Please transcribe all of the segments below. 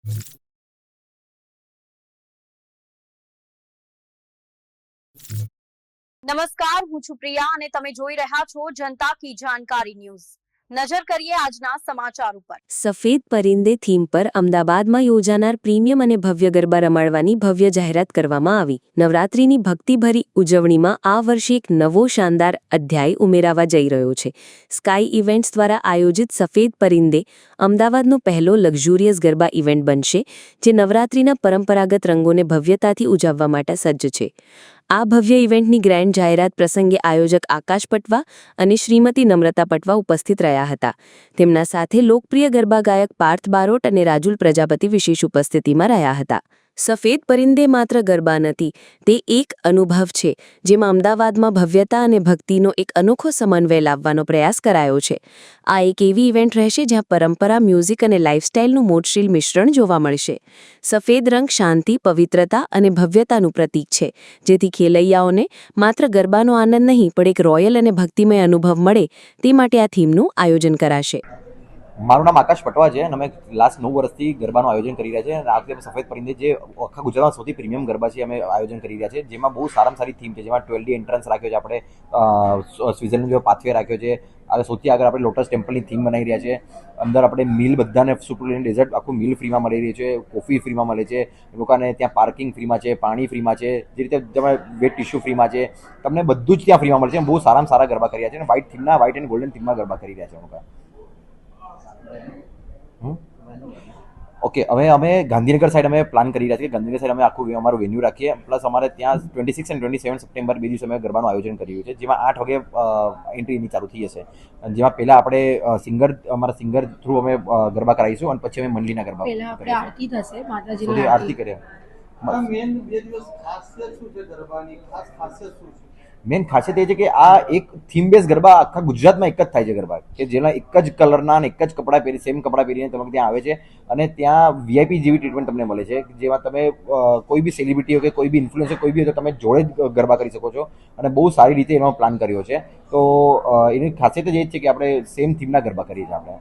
નમસ્કાર, હું છું પ્રિયા અને તમે જોઈ રહ્યા છો જનતા કી જાણકારી ન્યૂઝ। નજર કરીએ આજના સમાચાર ઉપર। સફેદ પરિંદે થીમ પર અમદાવાદમાં યોજાનાર પ્રીમિયમ અને ભવ્ય ગરબા રમાડવાની ભવ્ય જાહેરાત કરવામાં આવી। નવરાત્રિની ભક્તિભરી ઉજવણીમાં આ વર્ષે એક નવો શાનદાર અધ્યાય ઉમેરાવા જઈ રહ્યો છે। સ્કાય ઇવેન્ટ્સ દ્વારા આયોજિત સફેદ પરિંદે અમદાવાદનો પહેલો લક્ઝુરિયસ ગરબા ઇવેન્ટ બનશે, જે નવરાત્રિના પરંપરાગત રંગોને ભવ્યતાથી ઉજવવા માટે સજ્જ છે। આ ભવ્ય ઇવેન્ટની ગ્રેન્ડ જાહેરાત પ્રસંગે આયોજક આકાશ પટવા અને શ્રીમતી નમ્રતા પટવા ઉપસ્થિત રહ્યા હતા। તેમના સાથે લોકપ્રિય ગરબા ગાયક પાર્થ બારોટ અને રાજુલ પ્રજાપતિ વિશેષ ઉપસ્થિતિમાં રહ્યા હતા। સફેદ પરિંદે માત્ર ગરબા નથી, તે એક અનુભવ છે જેમાં અમદાવાદમાં ભવ્યતા અને ભક્તિનો એક અનોખો સમન્વય લાવવાનો પ્રયાસ કરાયો છે। આ એક એવી ઇવેન્ટ રહેશે જ્યાં પરંપરા, મ્યુઝિક અને લાઇફસ્ટાઇલનું મોટશીલ મિશ્રણ જોવા મળશે। સફેદ રંગ શાંતિ, પવિત્રતા અને ભવ્યતાનું પ્રતીક છે, જેથી ખેલૈયાઓને માત્ર ગરબાનો આનંદ નહીં પણ એક રોયલ અને ભક્તિમય અનુભવ મળે તે માટે આ થીમનું આયોજન કરાશે। મારું નામ આકાશ પટવા છે અને અમે લાસ્ટ 9 વર્ષથી ગરબાનું આયોજન કરી રહ્યા છે અને આ વખતે સફેદ પરિંદે જે આખા ગુજરાતમાં સૌથી પ્રીમિયમ ગરબા છે અમે આયોજન કરી રહ્યા છે, જેમાં બહુ સારામાં સારી થીમ છે, જેમાં 12D એન્ટ્રન્સ રાખ્યો છે, આપણે સ્વિટ્ઝરલેન્ડ જેવો પાથવે રાખ્યો છે, આગળ સૌથી આગળ આપણે લોટસ ટેમ્પલની થીમ બનાવી રહ્યા છે। અંદર આપણે મિલ બધાને સુપરલેન્ડ ડેઝર્ટ આખું મિલ ફ્રીમાં મળી રહ્યું છે, કોફી ફ્રીમાં મળે છે, લોકોને ત્યાં પાર્કિંગ ફ્રીમાં છે, પાણી ફ્રીમાં છે, જે રીતે તમે વેટ ટિશ્યુ ફ્રીમાં છે, તમને બધું જ ત્યાં ફ્રીમાં મળે છે। બહુ સારામાં સારા ગરબા કરી રહ્યા છે અને વ્હાઇટ એન્ડ ગોલ્ડન થીમમાં ગરબા કરી રહ્યા છે અમે। ઓકે, હવે અમે ગાંધીનગર સાઈડ અમે પ્લાન કરી રહ્યા છીએ। ગાંધીનગર સાઈડ અમે આખું અમારું વેન્યુ રાખીએ, પ્લસ અમારે ત્યાં 26 અને 27 સપ્ટેમ્બર 2 દિવસે અમે ગરબાનું આયોજન કર્યું છે, જેમાં 8 વાગે એન્ટ્રી એની ચાલુ થઈ જશે। જેમાં પહેલાં આપણે અમારા સિંગર થ્રુ અમે ગરબા કરાવીશું અને પછી અમે મંડલીના ગરબા આરતી થશે, માતાજીની આરતી કરીએ। મેન 2 દિવસ ખાસિયત શું છે ગરબાની? ખાસિયત શું છે? મેન ખાસિયત એ છે કે આ એક થીમ બેઝ ગરબા આખા ગુજરાતમાં એક જ થાય છે ગરબા, કે જેના એક જ કલરના અને એક જ કપડાં પહેરી સેમ કપડાં પહેરીને તમે ત્યાં આવે છે અને ત્યાં વીઆઈપી જેવી ટ્રીટમેન્ટ તમને મળે છે, જેમાં તમે કોઈ બી સેલિબ્રિટી હોય કે કોઈ બી ઇન્ફ્લુએન્સર કોઈ બી હોય તો તમે જોડે જ ગરબા કરી શકો છો અને બહુ સારી રીતે એનો પ્લાન કર્યો છે। તો એની ખાસિયત જ એ જ છે કે આપણે સેમ થીમના ગરબા કરીએ છીએ। આપણે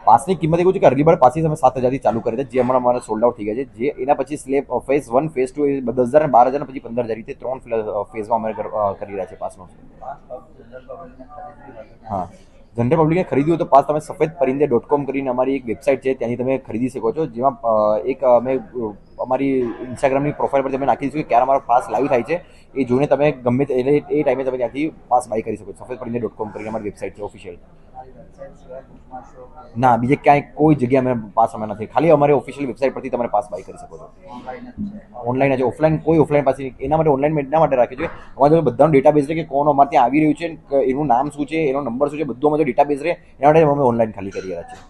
પાસની કિંમત એવું છે કે અર્લી બર્ડ પાસીસ અમે 7,000થી ચાલુ કરી છે, જે હમણાં અમારે સોલ્ડ આઉટ થઈ ગયા છે। જે એના પછી સ્લેબ ફેઝ 1, ફેઝ 2 એ 10,000 અને 12,000 પછી 15,000 રીતે 3 ફેઝમાં અમે કરી રહ્યા છે પાસનો। હા, જનરલ પબ્લિકને ખરીદ્યું હોય તો પાસ તમે safedparinde.com કરીને અમારી એક વેબસાઇટ છે, ત્યાંથી તમે ખરીદી શકો છો, જેમાં એક અમે અમારી ઇન્સ્ટાગ્રામની પ્રોફાઇલ પર તમે નાખી દઈશું કે ક્યારે અમારો પાસ લાઈવ થાય છે, એ જોઈને તમે ગમે તે એ ટાઈમે તમે ત્યાંથી પાસ બાય કરી શકો છો। safedparinde.com કરીને અમારી વેબસાઇટ છે ઓફિશિયલ। ના, બીજે ક્યાંય કોઈ જગ્યાએ અમે પાસ અમે નથી, ખાલી અમારી ઓફિશિયલ વેબસાઇટ પરથી તમે પાસ બાય કરી શકો છો। ઓનલાઈન છે, ઓફલાઈન કોઈ ઓફલાઈન પાસે એના માટે ઓનલાઈન એટલા માટે રાખ્યું છે, અમારે જો બધાનું ડેટાબેઝ છે કે કોણ અમારે ત્યાં આવી રહ્યું છે, એનું નામ શું છે, એનો નંબર શું છે, બધું અમારે ડેટાબેઝ રહે, એના માટે અમે ઓનલાઈન ખાલી કરી રહ્યા છીએ।